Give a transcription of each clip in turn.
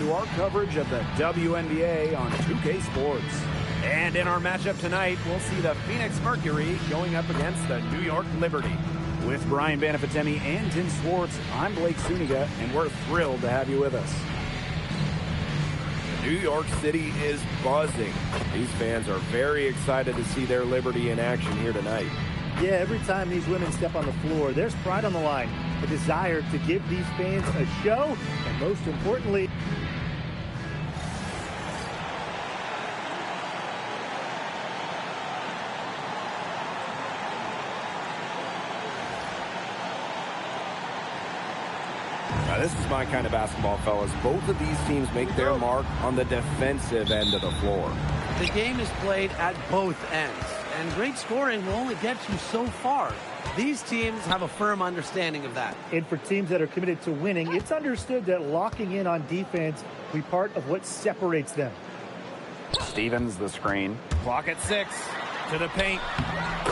to our coverage of the WNBA on 2K Sports. And in our matchup tonight, we'll see the Phoenix Mercury going up against the New York Liberty. With Brian Banafitemi and Tim Swartz, I'm Blake Suniga, and we're thrilled to have you with us. New York City is buzzing. These fans are very excited to see their Liberty in action here tonight. Yeah, every time these women step on the floor, there's pride on the line, a desire to give these fans a show, and most importantly, Now, this is my kind of basketball, fellas. Both of these teams make their mark on the defensive end of the floor. The game is played at both ends, and great scoring will only get you so far. These teams have a firm understanding of that. and for teams that are committed to winning, it's understood that locking in on defense will be part of what separates them. Stevens, the screen. Clock at 6. To the paint.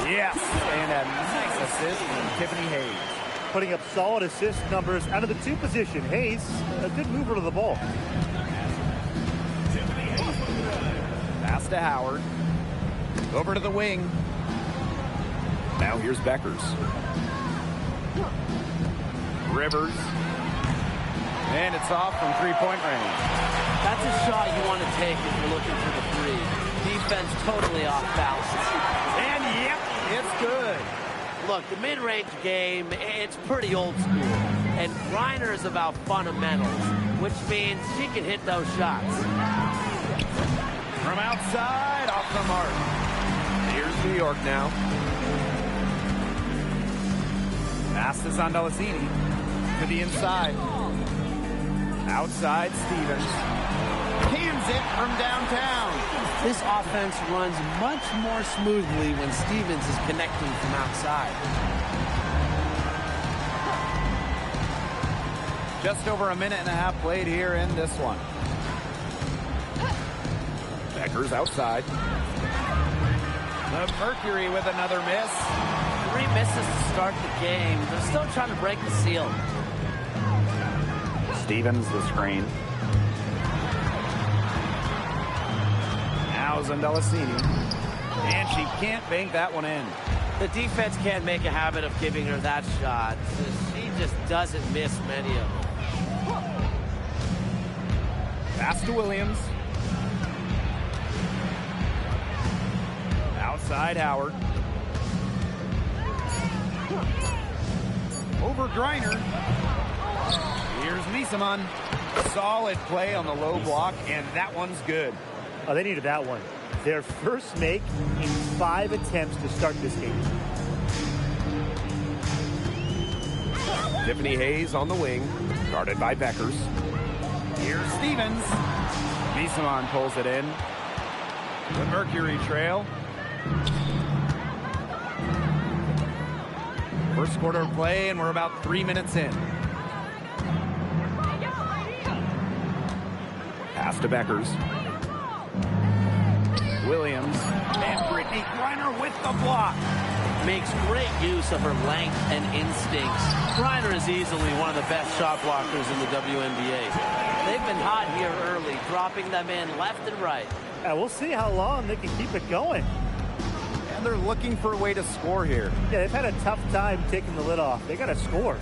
Yes. And a nice assist from Tiffany Hayes. Putting up solid assist numbers out of the 2 position. Hayes, a good mover to the ball. Pass to Howard. Over to the wing. Now here's Beckers. Rivers. And it's off from three-point range. That's a shot you want to take if you're looking for the three. Defense totally off balance. And yep, it's good. Look, the mid-range game, it's pretty old school. And Griner is about fundamentals, which means she can hit those shots. From outside, off the mark. Here's New York now. Pass to Zondalacini. To the inside. Outside, Stevens. Cans it from downtown. This offense runs much more smoothly when Stevens is connecting from outside. Just over a minute and a half played here in this one. Beckers outside. The Mercury with another miss. 3 misses to start the game. They're still trying to break the seal. Stevens, the screen. Now Zondalacini. And she can't bank that one in. The defense can't make a habit of giving her that shot. She just doesn't miss many of them. Pass to Williams. Outside Howard. Over Griner. Here's Misaman. Solid play on the low block, and that one's good. Oh, they needed that one. Their first make in 5 attempts to start this game. Tiffany Hayes on the wing, guarded by Beckers. Here's Stevens. Misaman pulls it in. The Mercury trail. First quarter of play, and we're about 3 minutes in. Pass to Beckers. Williams. And Brittany Griner with the block. Makes great use of her length and instincts. Griner is easily one of the best shot blockers in the WNBA. They've been hot here early, dropping them in left and right. We'll see how long they can keep it going. And they're looking for a way to score here. Yeah, they've had a tough time taking the lid off. They got to score.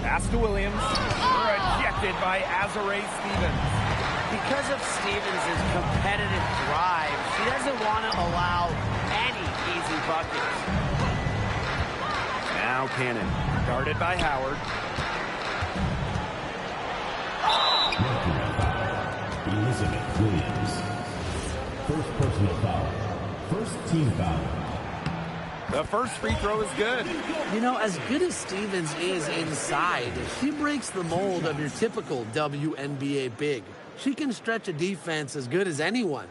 Pass to Williams. Rejected by Azare Stevens. Because of Stevens' competitive drive, she doesn't want to allow any easy buckets. Now Cannon. Guarded by Howard. Elizabeth Williams. First personal foul. First team foul. The first free throw is good. You know, as good as Stevens is inside, she breaks the mold of your typical WNBA big. She can stretch a defense as good as anyone.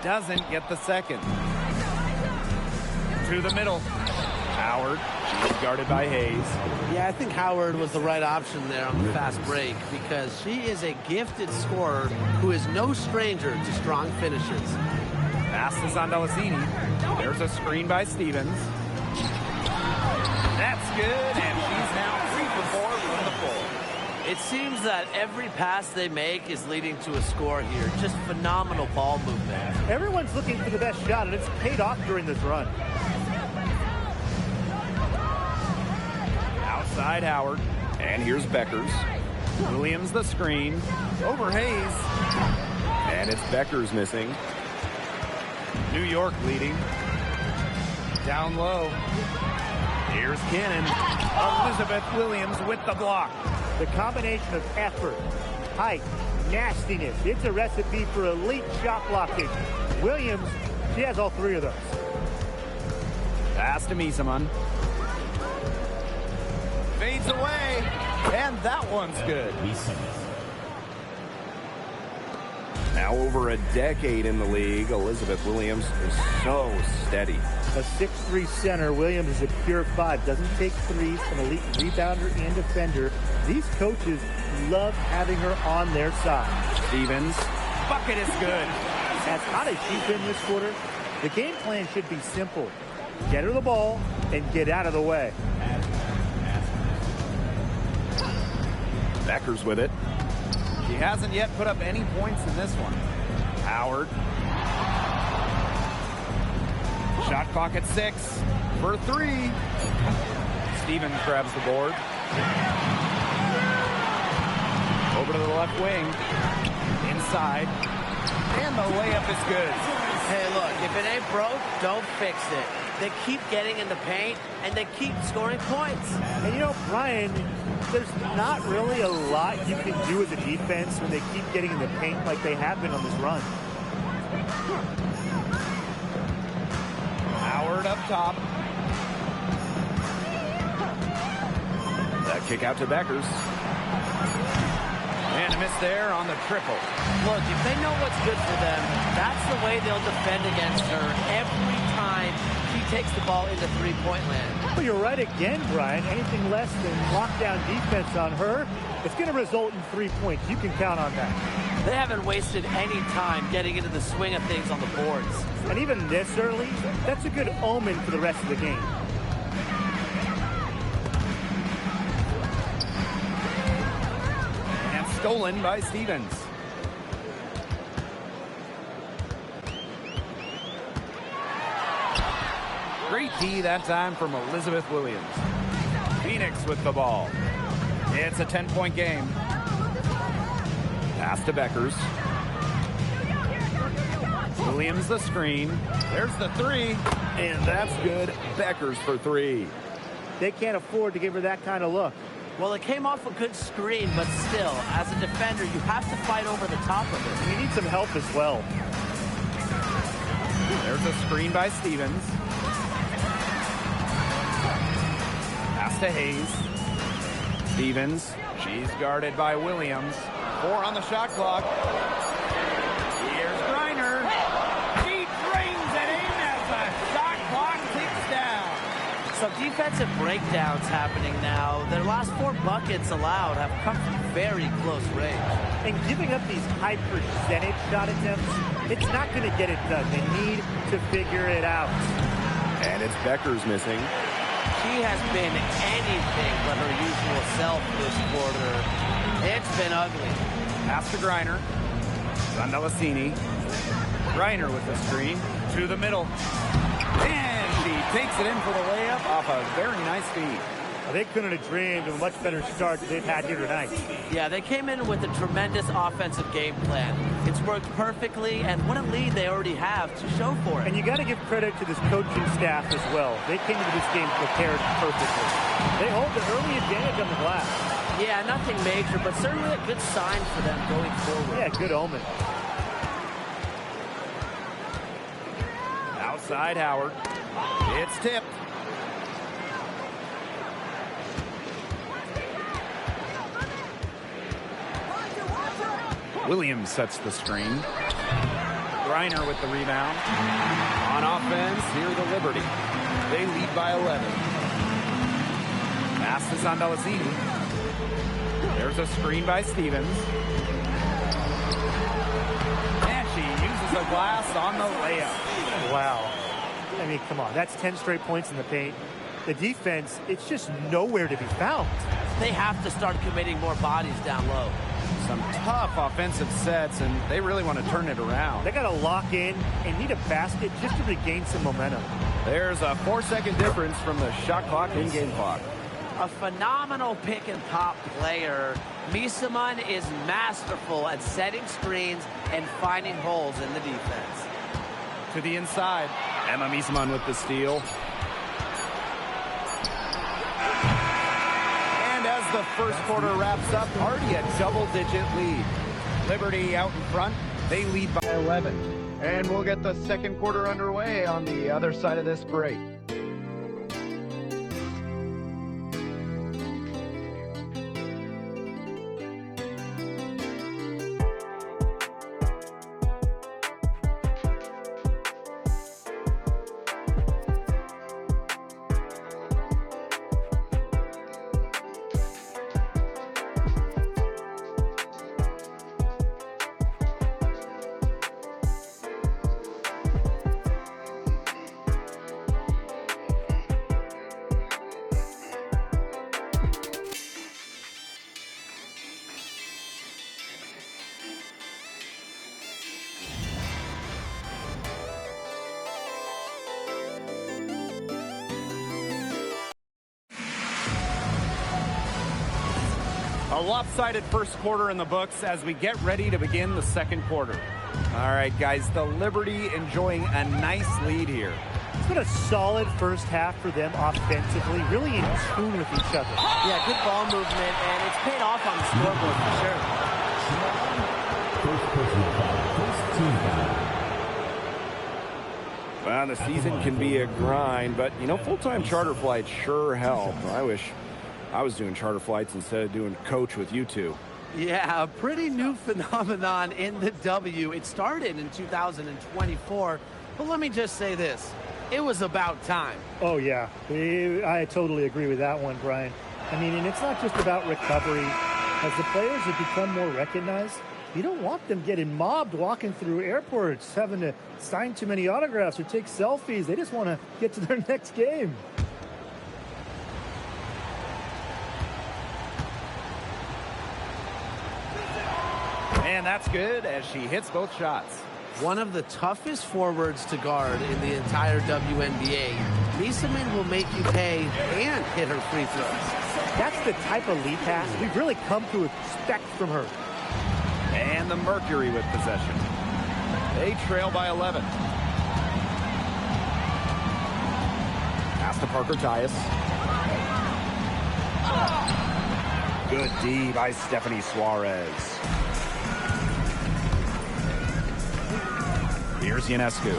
Doesn't get the second. To the middle. Howard, she's guarded by Hayes. Yeah, I think Howard was the right option there on the fast break because she is a gifted scorer who is no stranger to strong finishes. Pass to Zandalacini. There's a screen by Stevens. That's good, and she's now 3 for 4 from the full. It seems that every pass they make is leading to a score here. Just phenomenal ball movement. Everyone's looking for the best shot, and it's paid off during this run. Outside Howard. And here's Beckers. Williams the screen. Over Hayes. And it's Beckers missing. New York leading. Down low. Here's Cannon. Elizabeth Williams with the block. The combination of effort, height, nastiness. It's a recipe for elite shot blocking. Williams, she has all 3 of those. Pass to Misaman. Fades away. And that one's good. Now over a decade in the league, Elizabeth Williams is so steady. A 6'3" center, Williams is a pure 5. Doesn't take threes, an elite rebounder and defender. These coaches love having her on their side. Stevens. Bucket is good. As hot as she's been this quarter, the game plan should be simple. Get her the ball and get out of the way. Beckers with it. She hasn't yet put up any points in this one. Howard. Shot clock at 6 for 3. Stevens grabs the board. Over to the left wing. Inside. And the layup is good. Hey, look, if it ain't broke, don't fix it. They keep getting in the paint, and they keep scoring points. And you know, Brian, there's not really a lot you can do as a defense when they keep getting in the paint like they have been on this run. Howard up top. That kick out to Beckers. And a miss there on the triple. Look, if they know what's good for them, that's the way they'll defend against her every time she takes the ball into three-point land. Well, you're right again, Brian. Anything less than lockdown defense on her, it's going to result in 3 points. You can count on that. They haven't wasted any time getting into the swing of things on the boards. And even this early, that's a good omen for the rest of the game. And stolen by Stevens. Great D that time from Elizabeth Williams. Phoenix with the ball. It's a 10-point game. Pass to Beckers. Williams the screen. There's the 3. And that's good. Beckers for 3. They can't afford to give her that kind of look. Well, it came off a good screen, but still, as a defender, you have to fight over the top of it. You need some help as well. There's a screen by Stevens. Pass to Hayes. Stevens. She's guarded by Williams. 4 on the shot clock. Here's Griner. She brings it in as the shot clock ticks down. Some defensive breakdowns happening now. Their last 4 buckets allowed have come from very close range. And giving up these high percentage shot attempts, it's not going to get it done. They need to figure it out. And it's Beckers missing. She has been anything but her usual self this quarter. It's been ugly. Pass to Griner. Zandalacini. Griner with the screen to the middle. And she takes it in for the layup off a very nice feed. They couldn't have dreamed of a much better start than they've had here tonight. Yeah, they came in with a tremendous offensive game plan. It's worked perfectly, and what a lead they already have to show for it. And you got to give credit to this coaching staff as well. They came into this game prepared perfectly. They hold the early advantage on the glass. Yeah, nothing major, but certainly a good sign for them going forward. Yeah, good omen. Outside Howard. It's tipped. Williams sets the screen. Griner with the rebound. On offense, here the Liberty. They lead by 11. Pass is on Bellazzini. There's a screen by Stevens. And she uses a glass on the layup. Wow. I mean, come on. That's 10 straight points in the paint. The defense, it's just nowhere to be found. They have to start committing more bodies down low. Some tough offensive sets, and they really want to turn it around. They got to lock in and need a basket just to regain some momentum. There's a 4-second difference from the shot clock and game clock. A phenomenal pick and pop player. Misaman is masterful at setting screens and finding holes in the defense. To the inside, Emma Misaman with the steal. And as the first quarter wraps up, already a double-digit lead. Liberty out in front. They lead by 11. And we'll get the second quarter underway on the other side of this break. A lopsided first quarter in the books as we get ready to begin the second quarter. All right, guys, the Liberty enjoying a nice lead here. It's been a solid first half for them offensively, really in tune with each other. Yeah, good ball movement, and it's paid off on the scoreboard for sure. First personal foul. First team foul. Well, the season can be a grind, but, you know, full-time charter flights sure help. I wish I was doing charter flights instead of doing coach with you two. Yeah, a pretty new phenomenon in the W. It started in 2024, but let me just say this. It was about time. Oh, yeah. I totally agree with that one, Brian. I mean, and it's not just about recovery. As the players have become more recognized, you don't want them getting mobbed walking through airports, having to sign too many autographs or take selfies. They just want to get to their next game. And that's good as she hits both shots. One of the toughest forwards to guard in the entire WNBA. Misaman will make you pay and hit her free throws. That's the type of lead pass we've really come to expect from her. And the Mercury with possession. They trail by 11. Pass to Parker Tyus. Good D by Stephanie Suarez. Here's Ionescu.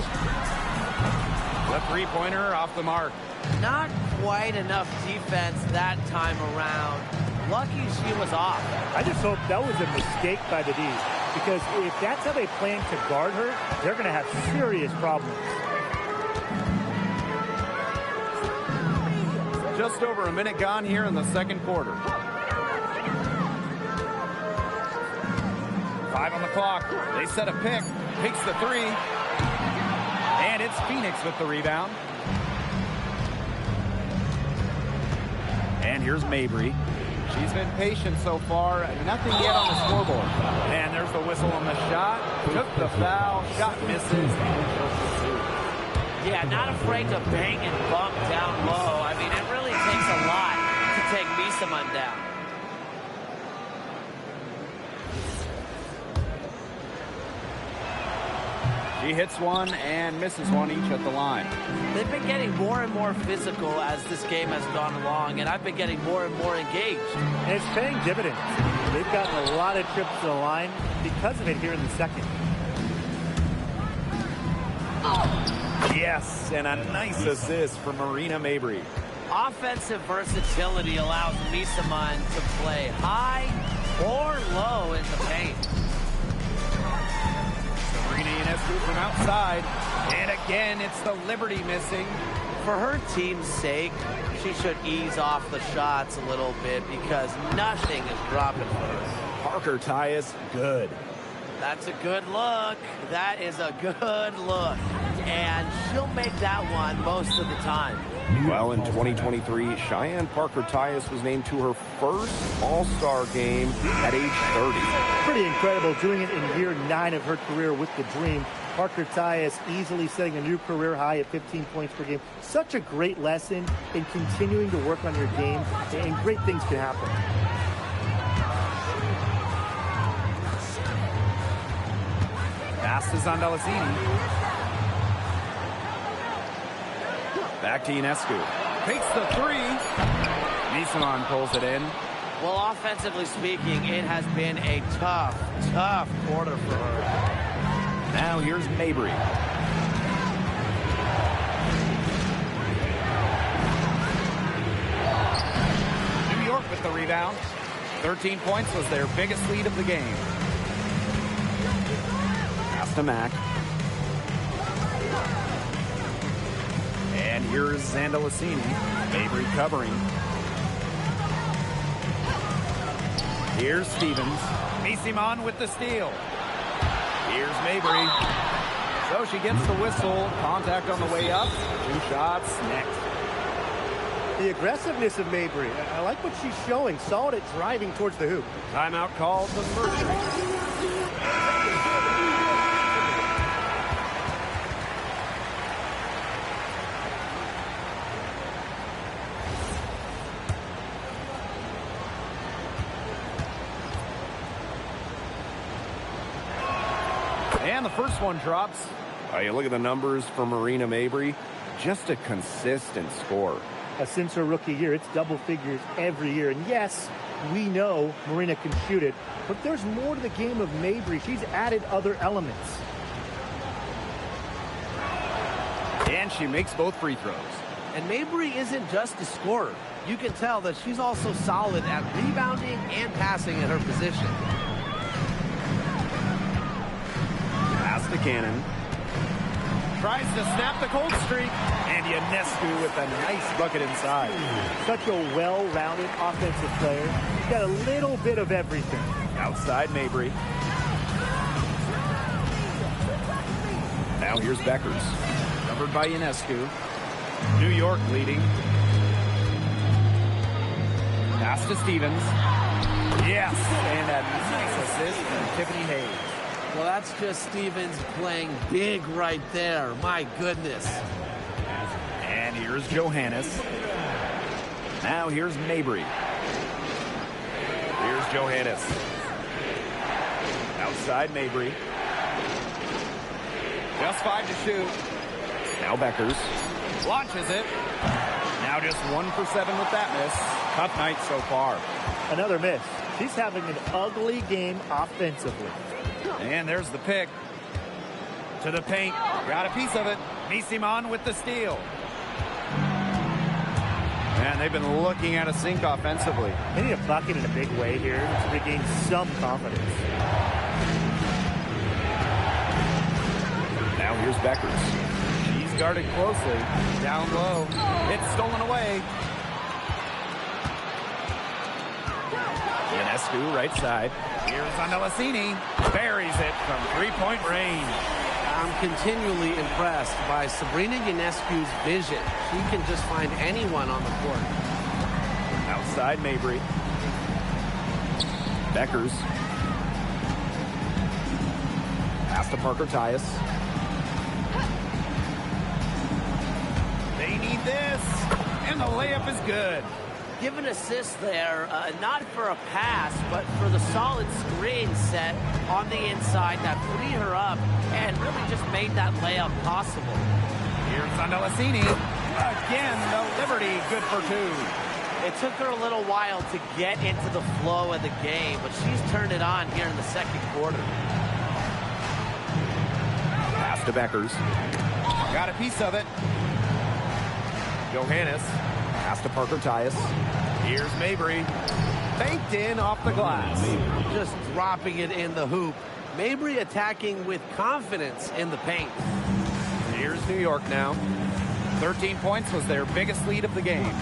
The three-pointer off the mark. Not quite enough defense that time around. Lucky she was off. I just hope that was a mistake by the D's, because if that's how they plan to guard her, they're going to have serious problems. Just over a minute gone here in the second quarter. 5 on the clock. They set a pick. Takes the three. And it's Phoenix with the rebound. And here's Mabry. She's been patient so far. Nothing yet on the scoreboard. And there's the whistle on the shot. Took the foul. Shot misses. Yeah, not afraid to bang and bump down low. I mean, it really takes a lot to take Misaman down. She hits one and misses one each at the line. They've been getting more and more physical as this game has gone along, and I've been getting more and more engaged. And it's paying dividends. They've gotten a lot of trips to the line because of it here in the second. Yes, and a nice assist from Marina Mabry. Offensive versatility allows Misaman to play high or low in the paint. Sabrina Ionescu from outside. And again, it's the Liberty missing. For her team's sake, she should ease off the shots a little bit because nothing is dropping for her. Parker Tyus, good. That's a good look. That is a good look. And she'll make that one most of the time. Well, in 2023, Cheyenne Parker Tyus was named to her first All-Star game at age 30. Pretty incredible, doing it in year 9 of her career with the Dream. Parker Tyus easily setting a new career high at 15 points per game. Such a great lesson in continuing to work on your game, and great things can happen. Pass to Zandalasini. Back to Ionescu. Takes the three. Nisaman pulls it in. Well, offensively speaking, it has been a tough quarter for her. Now here's Mabry. New York with the rebound. 13 points was their biggest lead of the game. Pass to Mack. And here's Zandalasini. Mabry covering. Here's Stevens. Nisaman with the steal. Here's Mabry. So she gets the whistle. Contact on the way up. 2 shots next. The aggressiveness of Mabry. I like what she's showing. Solid at driving towards the hoop. Timeout called the Mercury. And the first one drops. You look at the numbers for Marina Mabry. Just a consistent score. Since her rookie year, it's double figures every year. And yes, we know Marina can shoot it, but there's more to the game of Mabry. She's added other elements. And she makes both free throws. And Mabry isn't just a scorer. You can tell that she's also solid at rebounding and passing at her position. Pass to Cannon. Tries to snap the cold streak. And Ionescu with a nice bucket inside. Such a well-rounded offensive player. She's got a little bit of everything. Outside Mabry. Now here's Beckers. Covered by Ionescu. New York leading. Pass to Stevens. Yes. And a nice assist from Tiffany Hayes. Well, that's just Stevens playing big right there. My goodness. And here's Johannes. Now here's Mabry. Here's Johannes. Outside Mabry. Just 5 to shoot. Now Beckers. Launches it. Now just 1 for 7 with that miss. Tough night so far. Another miss. She's having an ugly game offensively. And there's the pick. To the paint. Got a piece of it. Nisaman with the steal. And they've been looking at a sink offensively. They need a bucket in a big way here to regain some confidence. Now here's Beckers. She's guarded closely. Down low. It's stolen away. Ionescu, right side. Here's Zandalasini. Buries it from 3-point range. I'm continually impressed by Sabrina Ionescu's vision. She can just find anyone on the court. Outside Mabry. Beckers. Pass to Parker Tyus. They need this. And the layup is good. Give an assist there, not for a pass, but for the solid screen set on the inside that freed her up and really just made that layup possible. Here's Zandalasini. Again, the Liberty, good for 2. It took her a little while to get into the flow of the game, but she's turned it on here in the second quarter. Pass to Beckers. Got a piece of it. Johannes. Pass to Parker Tyus. Here's Mabry. Baked in off the glass. Just dropping it in the hoop. Mabry attacking with confidence in the paint. Here's New York now. 13 points was their biggest lead of the game.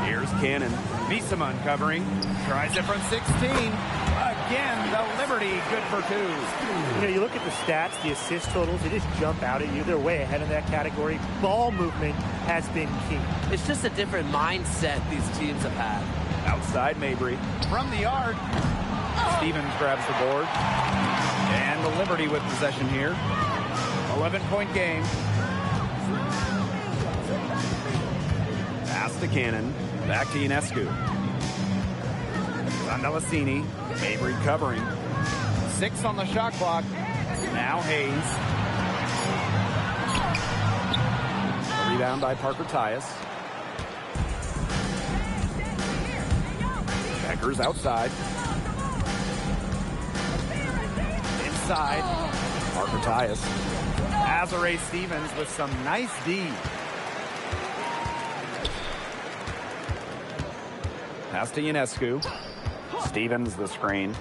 Here's Cannon. Miesemann covering. Tries it from 16. Again, the Liberty good for 2. You know, you look at the stats, the assist totals, they just jump out at you. They're way ahead in that category. Ball movement has been key. It's just a different mindset these teams have had. Outside Mabry. From the arc. Stevens grabs the board. And the Liberty with possession here. 11-point game. Pass to Cannon. Back to Ionescu. Zandalasini. Mabry covering. 6 on the shot clock. Now Hayes. A rebound by Parker Tyus. Becker's outside. Inside. Parker Tyus. Azare Stevens with some nice D. Pass to Ionescu. Stevens the screen.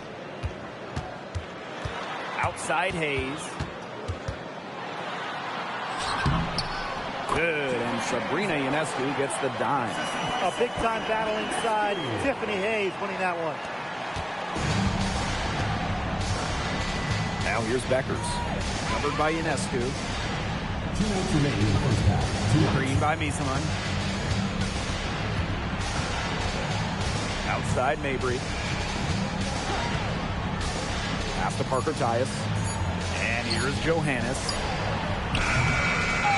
Outside Hayes. Good, and Sabrina Ionescu gets the dime. A big-time battle inside. Tiffany Hayes winning that one. Now here's Beckers. Covered by Ionescu. 2 minutes remaining in the first half. Screen by Miesemann. Outside Mabry. Pass to Parker Tyus. And here's Johannes.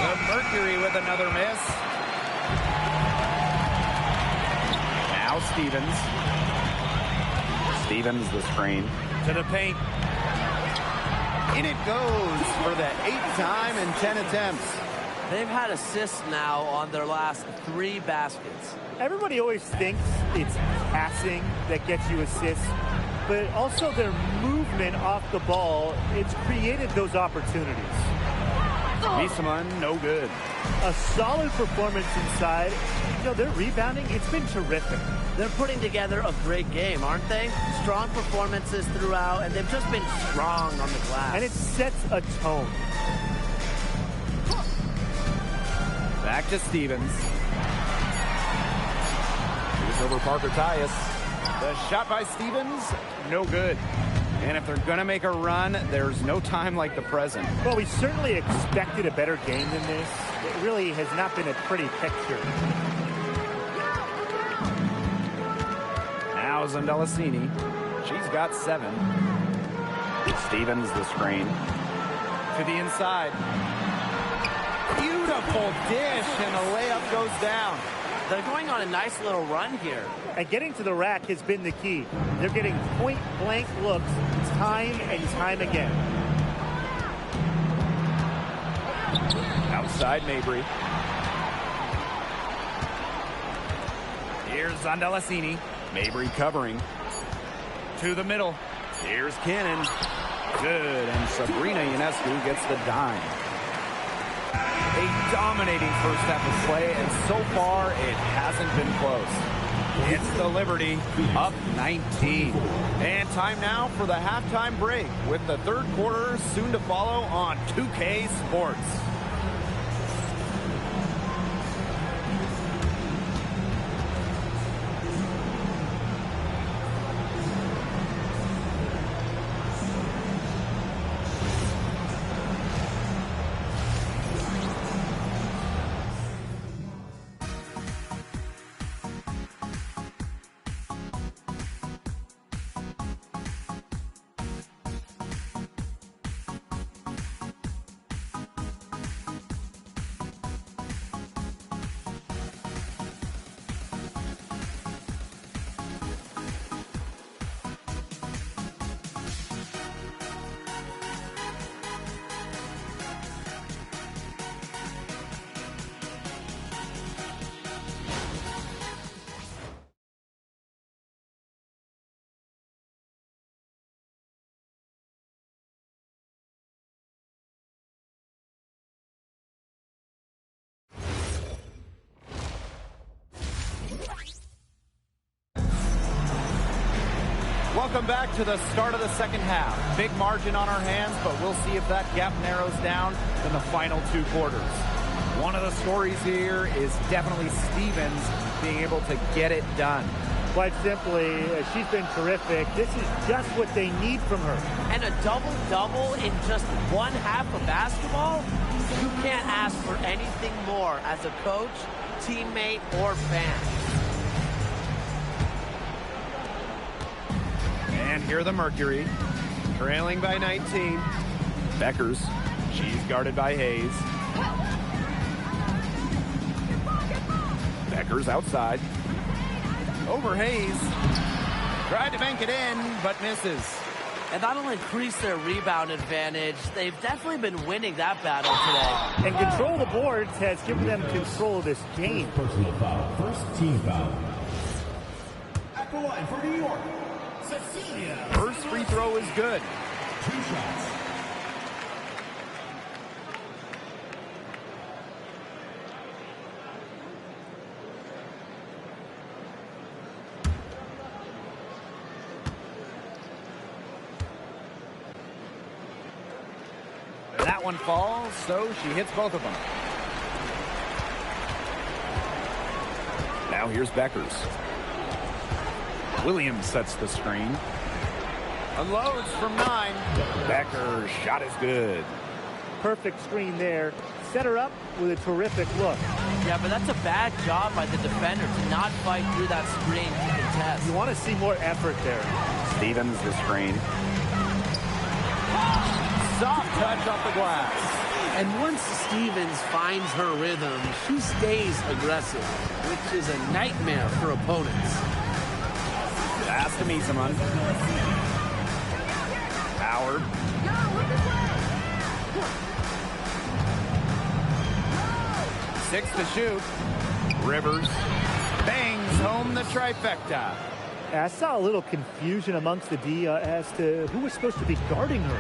The Mercury with another miss. Now Stevens. Stevens the screen. To the paint. In it goes for the 8th time in 10 attempts. They've had assists now on their last 3 baskets. Everybody always thinks it's passing that gets you assists, but also their movement off the ball, it's created those opportunities. Miesemann, no good. A solid performance inside. You know, their rebounding, it's been terrific. They're putting together a great game, aren't they? Strong performances throughout, and they've just been strong on the glass. And it sets a tone. Back to Stevens. Here's over Parker Tyus. The shot by Stevens, no good. And if they're going to make a run, there's no time like the present. Well, we certainly expected a better game than this. It really has not been a pretty picture. Now Zandalasini. She's got 7. Stevens the screen. To the inside. Beautiful dish, and the layup goes down. They're going on a nice little run here. And getting to the rack has been the key. They're getting point-blank looks time and time again. Outside Mabry. Here's Zandalasini. Mabry covering. To the middle. Here's Cannon. Good, and Sabrina Ionescu gets the dime. A dominating first half of play, and so far it hasn't been close. It's the Liberty up 19. And time now for the halftime break, with the third quarter soon to follow on 2K Sports. Welcome back to the start of the second half. Big margin on our hands, but we'll see if that gap narrows down in the final 2 quarters. One of the stories here is definitely Stevens being able to get it done. Quite simply, she's been terrific. This is just what they need from her. And a double-double in just one half of basketball? You can't ask for anything more as a coach, teammate, or fan. And here the Mercury, trailing by 19. Beckers, she's guarded by Hayes. Beckers outside. Over Hayes. Tried to bank it in, but misses. And that'll increase their rebound advantage. They've definitely been winning that battle today. And control the boards has given them control of this game. Personal foul. First team foul. At the line for New York, Cecilia. First free throw is good. 2 shots. That one falls, so she hits both of them. Now here's Beckers. Williams sets the screen. Unloads from 9. Becker's shot is good. Perfect screen there. Set her up with a terrific look. Yeah, but that's a bad job by the defender to not fight through that screen to contest. You want to see more effort there. Stevens the screen. Soft touch off the glass. And once Stevens finds her rhythm, she stays aggressive, which is a nightmare for opponents. Pass to Miesemann. Howard. Six to shoot. Rivers bangs home the trifecta. I saw a little confusion amongst the D as to who was supposed to be guarding her.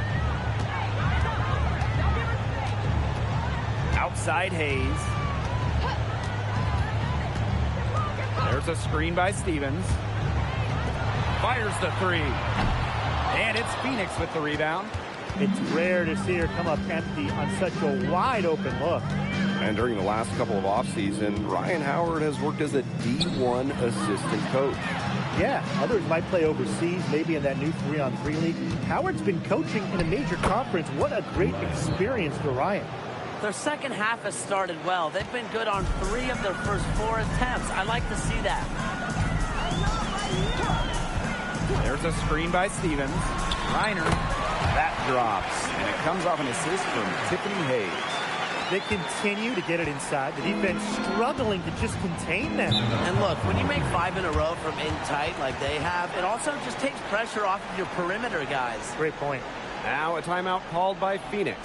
Outside Hayes. There's a screen by Stevens. Fires the 3. And it's Phoenix with the rebound. It's rare to see her come up empty on such a wide open look. And during the last couple of offseason, Ryan Howard has worked as a D1 assistant coach. Yeah, others might play overseas, maybe in that new 3-on-3 league. Howard's been coaching in a major conference. What a great experience for Ryan. Their second half has started well. They've been good on 3 of their first 4 attempts. I like to see that. There's a screen by Stevens. Reiner. That drops. And it comes off an assist from Tiffany Hayes. They continue to get it inside. The defense struggling to just contain them. And look, when you make 5 in a row from in tight like they have, it also just takes pressure off of your perimeter guys. Great point. Now a timeout called by Phoenix.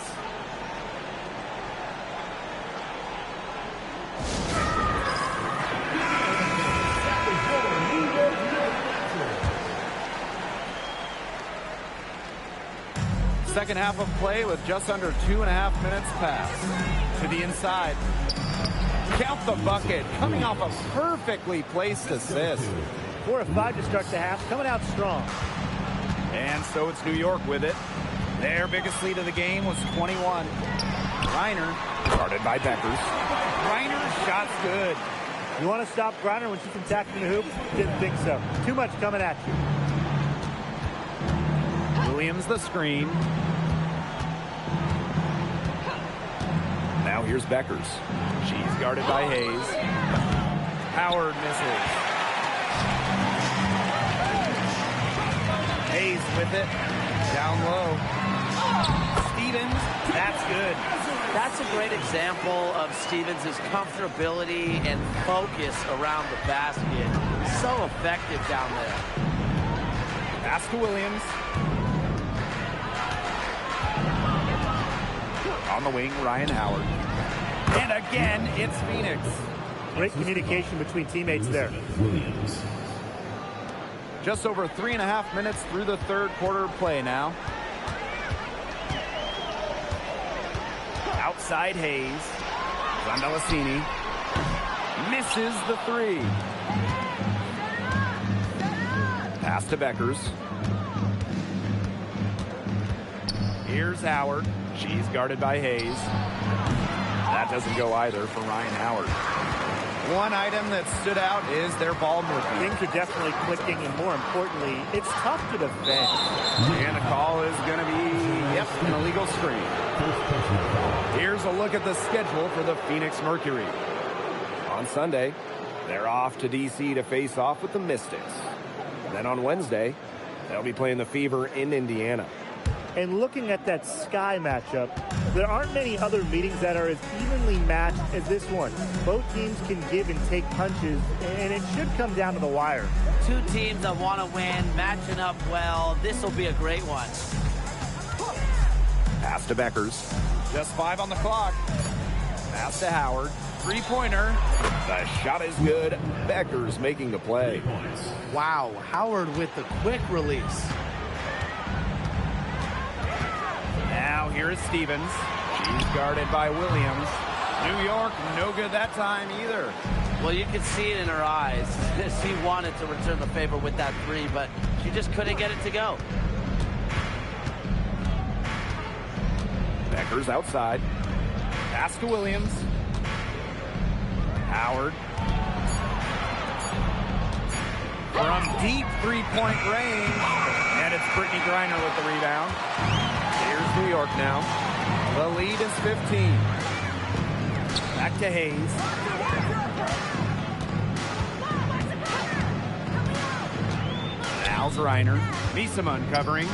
Second half of play with just under 2.5 minutes passed. To the inside. Count the bucket. Coming off a perfectly placed assist. 4 of 5 to start the half. Coming out strong. And so it's New York with it. Their biggest lead of the game was 21. Reiner, guarded by Beckers. Reiner's shot's good. You want to stop Griner when she's attacking the hoop? Didn't think so. Too much coming at you. Williams the screen. Now here's Beckers. She's guarded by Hayes. Howard misses. Hayes with it. Down low. Stevens, that's good. That's a great example of Stevens' comfortability and focus around the basket. So effective down there. Pass to Williams. On the wing, Ryan Howard. And again, it's Phoenix. Great communication between teammates there. Williams. Just over 3.5 minutes through the third quarter of play now. Outside Hayes. Rondellasini misses the 3. Pass to Beckers. Here's Howard. She's guarded by Hayes. That doesn't go either for Ryan Howard. One item that stood out is their ball movement. Things are definitely clicking, and more importantly, it's tough to defend. And the call is going to be, an illegal screen. Here's a look at the schedule for the Phoenix Mercury. On Sunday, they're off to D.C. to face off with the Mystics. Then on Wednesday, they'll be playing the Fever in Indiana. And looking at that Sky matchup, there aren't many other meetings that are as evenly matched as this one. Both teams can give and take punches, and it should come down to the wire. Two teams that want to win, matching up well. This will be a great one. Pass to Beckers. Just 5 on the clock. Pass to Howard. Three-pointer. The shot is good. Beckers making the play. Wow, Howard with the quick release. Now here is Stevens. She's guarded by Williams. New York, no good that time either. Well, you can see it in her eyes. She wanted to return the favor with that three, but she just couldn't get it to go. Beckers outside. Pass to Williams. Howard. From deep three-point range. And it's Brittany Griner with the rebound. Here's New York now. The lead is 15. Back to Hayes. Now's Reiner. Miesemann covering.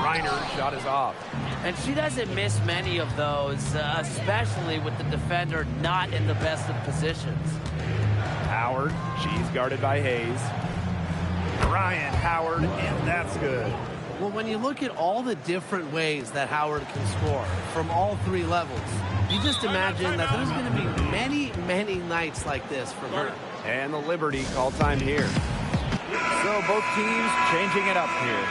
Reiner's shot is off. And she doesn't miss many of those, especially with the defender not in the best of positions. Howard, she's guarded by Hayes. Ryan Howard, and that's good. Well, when you look at all the different ways that Howard can score from all three levels, you just imagine that there's going to be many, many nights like this for her. And the Liberty call time here. So both teams changing it up here.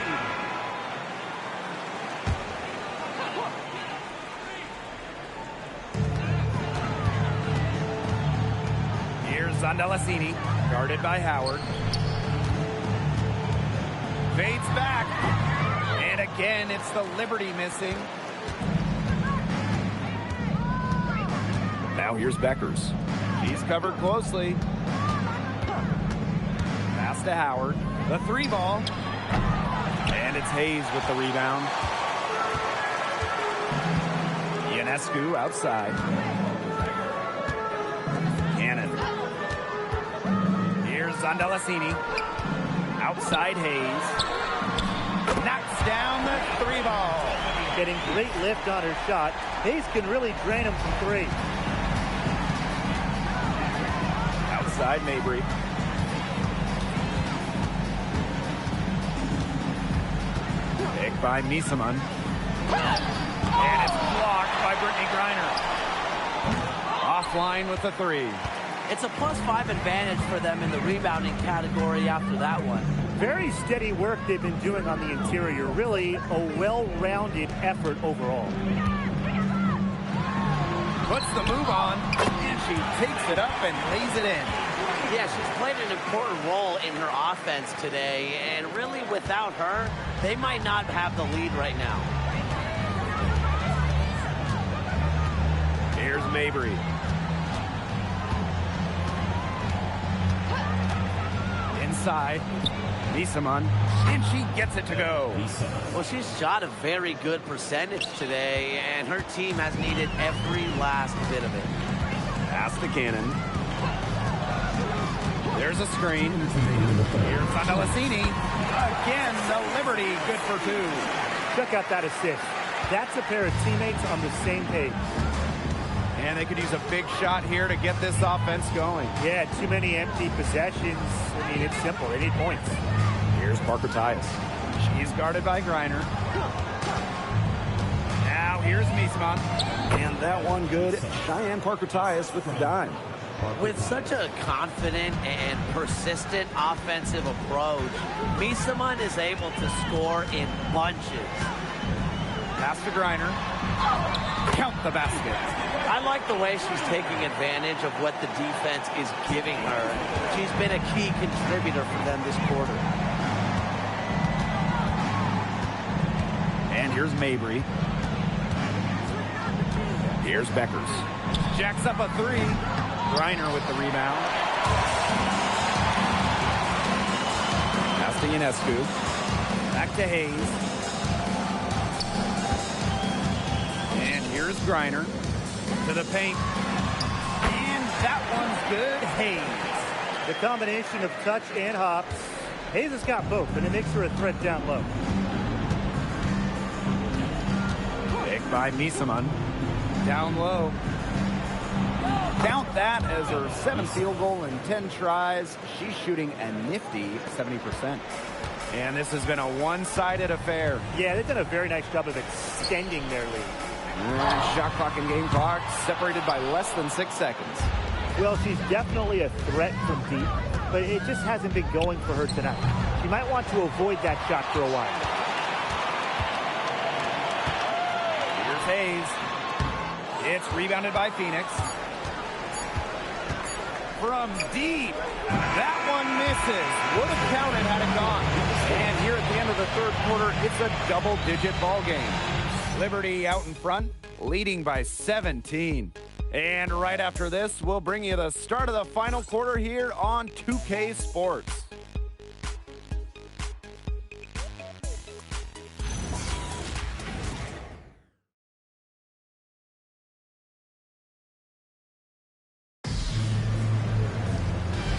Here's Zandalasini, guarded by Howard. Fades back. And again, it's the Liberty missing. Now here's Beckers. He's covered closely. Pass to Howard. The three ball. And it's Hayes with the rebound. Ionescu outside. Cannon. Here's Zandalasini. Outside Hayes. Knocks down the three ball. Getting great lift on her shot. Hayes can really drain him from three. Outside Mabry. Picked by Miesemann. And it's blocked by Brittany Griner. Offline with the three. It's a +5 advantage for them in the rebounding category after that one. Very steady work they've been doing on the interior. Really a well-rounded effort overall. Puts the move on, and she takes it up and lays it in. Yeah, she's played an important role in her offense today, and really without her, they might not have the lead right now. Here's Mabry. Inside, Miesemann, and she gets it to go. Well, she's shot a very good percentage today, and her team has needed every last bit of it. Pass to Cannon. There's a screen. Here's Zandalasini. Again, the Liberty good for two. Check out that assist. That's a pair of teammates on the same page. And they could use a big shot here to get this offense going. Yeah, too many empty possessions. I mean, it's simple. They need points. Here's Parker Tyus. She's guarded by Griner. Now here's Miesemann. And that one good. Cheyenne Parker Tyus with the dime. With such a confident and persistent offensive approach, Miesemann is able to score in bunches. Pass to Griner. Count the basket. I like the way she's taking advantage of what the defense is giving her. She's been a key contributor for them this quarter. And Here's Mabry. Here's Beckers. Jacks up a three. Griner with the rebound. Pass to Ionescu. Back to Hayes. And here's Griner to the paint. And that one's good. Hayes. The combination of touch and hops. Hayes has got both, and it makes her a threat down low. Pick by Misaman. Down low. Count that as her 7th field goal in 10 tries. She's shooting a nifty 70%. And this has been a one-sided affair. Yeah, they've done a very nice job of extending their lead. And shot clock and game clock separated by less than 6 seconds. Well, she's definitely a threat from deep, but it just hasn't been going for her tonight. She might want to avoid that shot for a while. Here's Hayes. It's rebounded by Phoenix. From deep. That one misses. Would have counted had it gone. And here at the end of the third quarter, it's a double-digit ball game. Liberty out in front, leading by 17. And right after this, we'll bring you the start of the final quarter here on 2K Sports.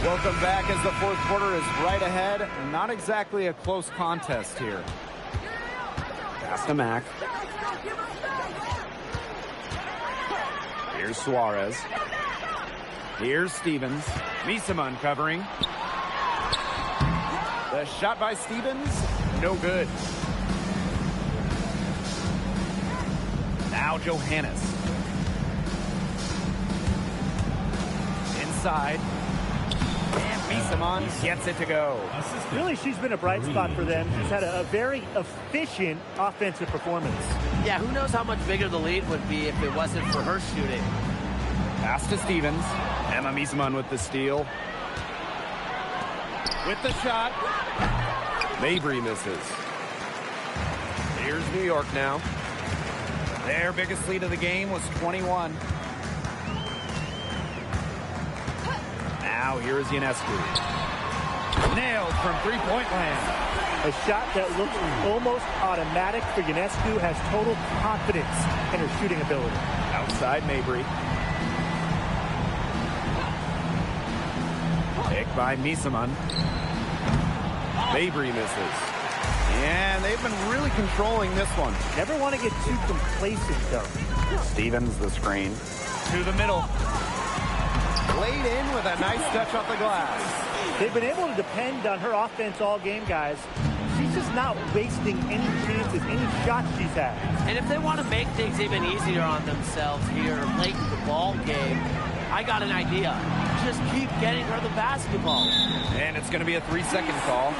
Welcome back as the fourth quarter is right ahead. Not exactly a close contest here. Pass to Mack. Here's Suarez. Here's Stevens. Misaman covering. The shot by Stevens, no good. Now Johannes. Inside. And Misaman gets it to go. Really, she's been a bright spot for them. She's had a very efficient offensive performance. Yeah, who knows how much bigger the lead would be if it wasn't for her shooting. Pass to Stevens. Emma Misaman with the steal. With the shot. Mabry misses. Here's New York now. Their biggest lead of the game was 21. Now here is Ionescu. Nailed from three-point land. A shot that looks almost automatic for Ionescu, has total confidence in her shooting ability. Outside Mabry. Picked by Misaman. Mabry misses. And they've been really controlling this one. Never want to get too complacent, though. Stevens the screen. To the middle. Laid in with a nice touch off the glass. They've been able to depend on her offense all game, guys. She's just not wasting any chances, any shots she's had. And if they want to make things even easier on themselves here late in the ball game, I got an idea. Just keep getting her the basketball. And it's going to be a 3-second call.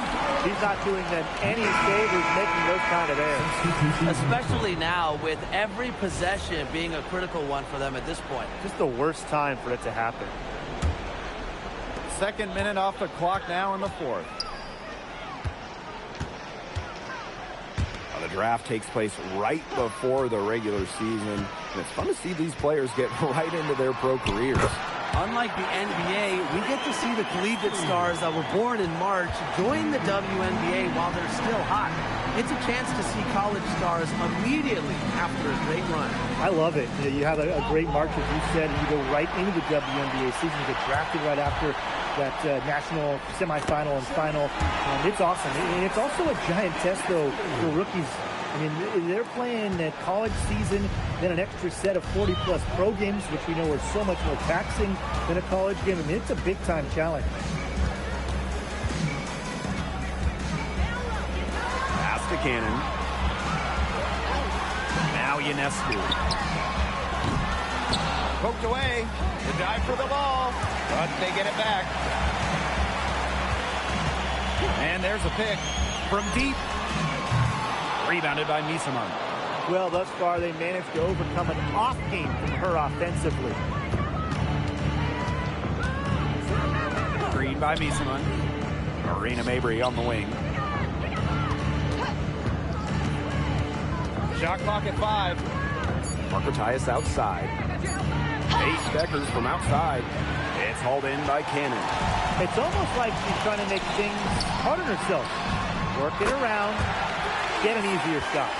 She's not doing them any favors making those kind of errors. Especially now with every possession being a critical one for them at this point. Just the worst time for it to happen. Second minute off the clock now in the fourth. The draft takes place right before the regular season. And it's fun to see these players get right into their pro careers. Unlike the NBA, we get to see the collegiate stars that were born in March join the WNBA while they're still hot. It's a chance to see college stars immediately after a great run. I love it. You have a great March, as you said, and you go right into the WNBA season. You get drafted right after that national semifinal and final. And it's awesome. And it's also a giant test, though, for rookies. I mean, they're playing that college season, then an extra set of 40-plus pro games, which we know are so much more taxing than a college game. I mean, it's a big-time challenge. Pass to Cannon. Now Ionescu. Poked away. The dive for the ball, but they get it back. And there's a pick from deep. Rebounded by Misaman. Well, thus far, they managed to overcome an off game from her offensively. Screen by Misaman. Marina Mabry on the wing. Shot clock at 5. Marketias outside. Paige Beckers from outside. It's hauled in by Cannon. It's almost like she's trying to make things hard on herself. Work it around, get an easier shot.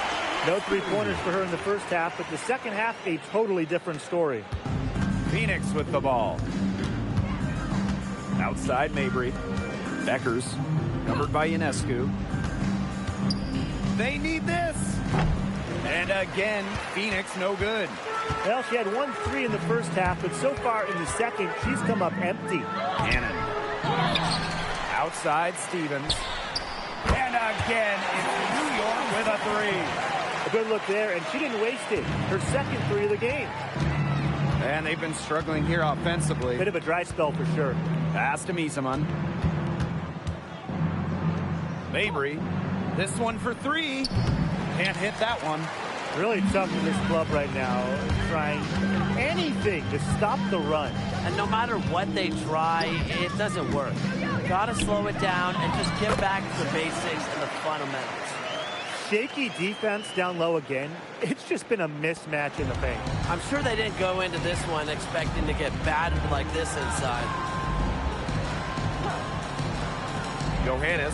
No three-pointers for her in the first half, but the second half, a totally different story. Phoenix with the ball. Outside Mabry. Beckers, covered by Ionescu. They need this. And again, Phoenix no good. Well, she had 1-3 in the first half, but so far in the second, she's come up empty. Cannon. Outside Stevens. And again, it's New York with a 3. A good look there, and she didn't waste it. Her second 3 of the game. And they've been struggling here offensively. Bit of a dry spell for sure. Pass to Misaman. Mabry. This one for 3. Can't hit that one. Really tough for this club right now, trying anything to stop the run. And no matter what they try, it doesn't work. Gotta slow it down and just get back to the basics and the fundamentals. Shaky defense down low again. It's just been a mismatch in the paint. I'm sure they didn't go into this one expecting to get battered like this inside. Johannes.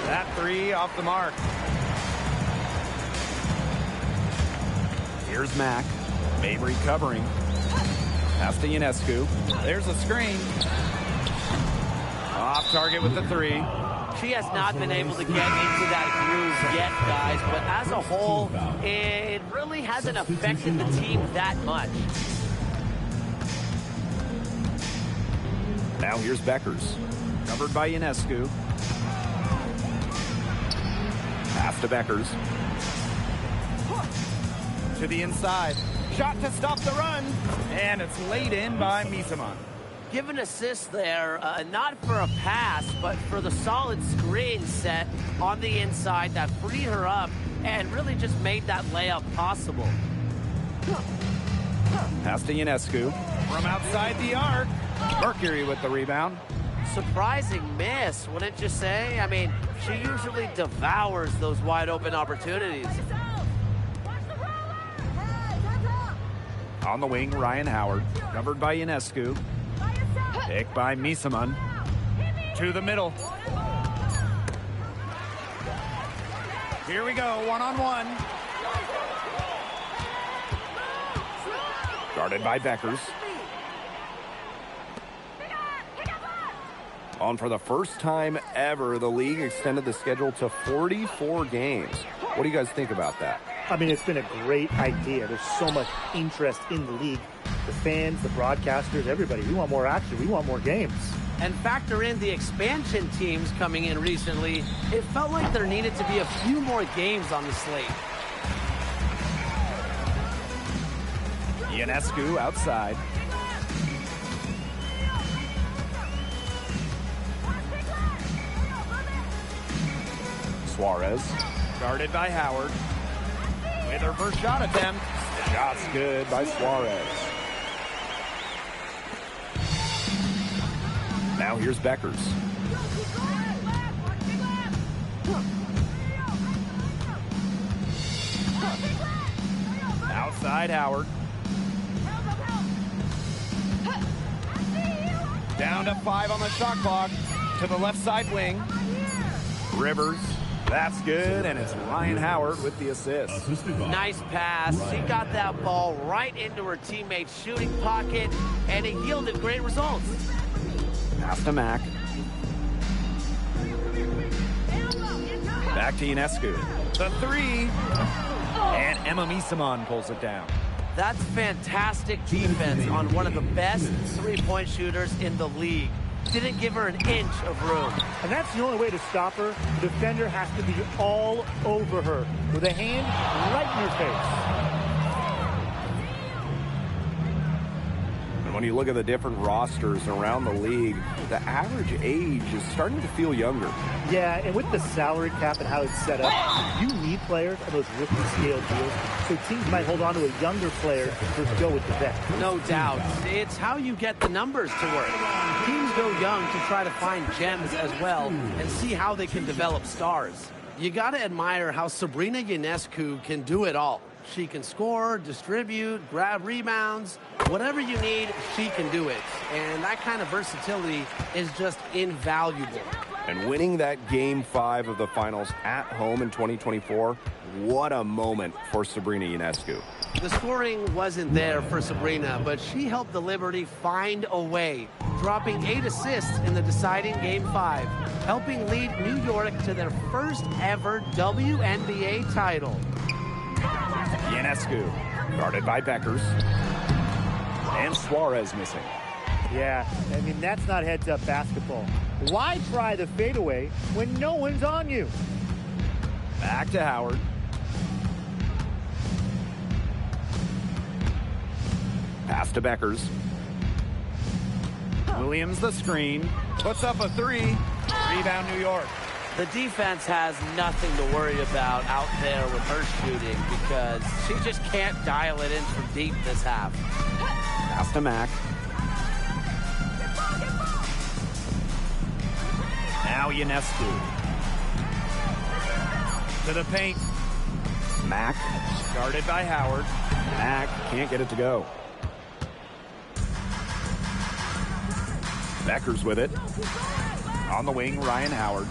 That 3 off the mark. Here's Mack. Mabry covering. Pass to Ionescu. There's a screen. Off target with the 3. She has not been able to get into that groove yet, guys, but as a whole, it really hasn't affected the team that much. Now here's Beckers. Covered by Ionescu. Pass to Beckers. To the inside. Shot to stop the run. And it's laid in by Misaman. Give an assist there, not for a pass, but for the solid screen set on the inside that freed her up and really just made that layup possible. Pass to Ionescu. From outside the arc. Mercury with the rebound. Surprising miss, wouldn't you say? I mean, she usually devours those wide open opportunities. On the wing, Ryan Howard. Covered by Ionescu. Picked by Misaman. To the middle. Here we go, one-on-one. Guarded by Beckers. On for the first time ever, the league extended the schedule to 44 games. What do you guys think about that? I mean, it's been a great idea. There's so much interest in the league. The fans, the broadcasters, everybody. We want more action. We want more games. And factor in the expansion teams coming in recently, it felt like there needed to be a few more games on the slate. Ionescu outside. Suarez. Guarded by Howard. With her first shot attempt. Shot's good by Suarez. Now here's Beckers. Outside Howard. Down to 5 on the shot clock. To the left side wing. Rivers. That's good, and it's Ryan Howard with the assist. Nice pass. She got that ball right into her teammate's shooting pocket, and it yielded great results. Pass to Mack. Back to Ionescu. The 3. And Emma Misaman pulls it down. That's fantastic defense on one of the best three-point shooters in the league. Didn't give her an inch of room. And that's the only way to stop her. The defender has to be all over her with a hand right in her face. And when you look at the different rosters around the league, the average age is starting to feel younger. Yeah, and with the salary cap and how it's set up, you need players on those rookie scale deals, so teams might hold on to a younger player to go with the vet. No doubt. It's how you get the numbers to work. Teams go young to try to find gems as well and see how they can develop stars. You got to admire how Sabrina Ionescu can do it all. She can score, distribute, grab rebounds. Whatever you need, she can do it. And that kind of versatility is just invaluable. And winning that Game 5 of the finals at home in 2024, what a moment for Sabrina Ionescu. The scoring wasn't there for Sabrina, but she helped the Liberty find a way, dropping 8 assists in the deciding Game 5, helping lead New York to their first ever WNBA title. Ionescu, guarded by Beckers. And Suarez missing. Yeah, I mean, that's not heads-up basketball. Why try the fadeaway when no one's on you? Back to Howard. Pass to Beckers. Williams the screen. Puts up a 3. Rebound New York. The defense has nothing to worry about out there with her shooting because she just can't dial it in from deep this half. Pass to Mack. Now Ionescu. To the paint. Mack. Guarded by Howard. Mack can't get it to go. Beckers with it. On the wing, Ryan Howard.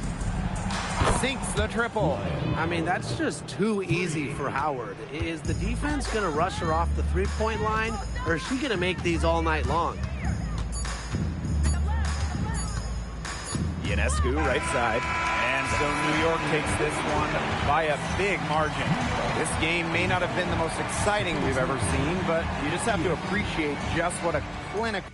Sinks the triple. I mean, that's just too easy for Howard. Is the defense going to rush her off the three-point line, or is she going to make these all night long? Ionescu, right side. And so New York takes this one by a big margin. This game may not have been the most exciting we've ever seen, but you just have to appreciate just what a clinical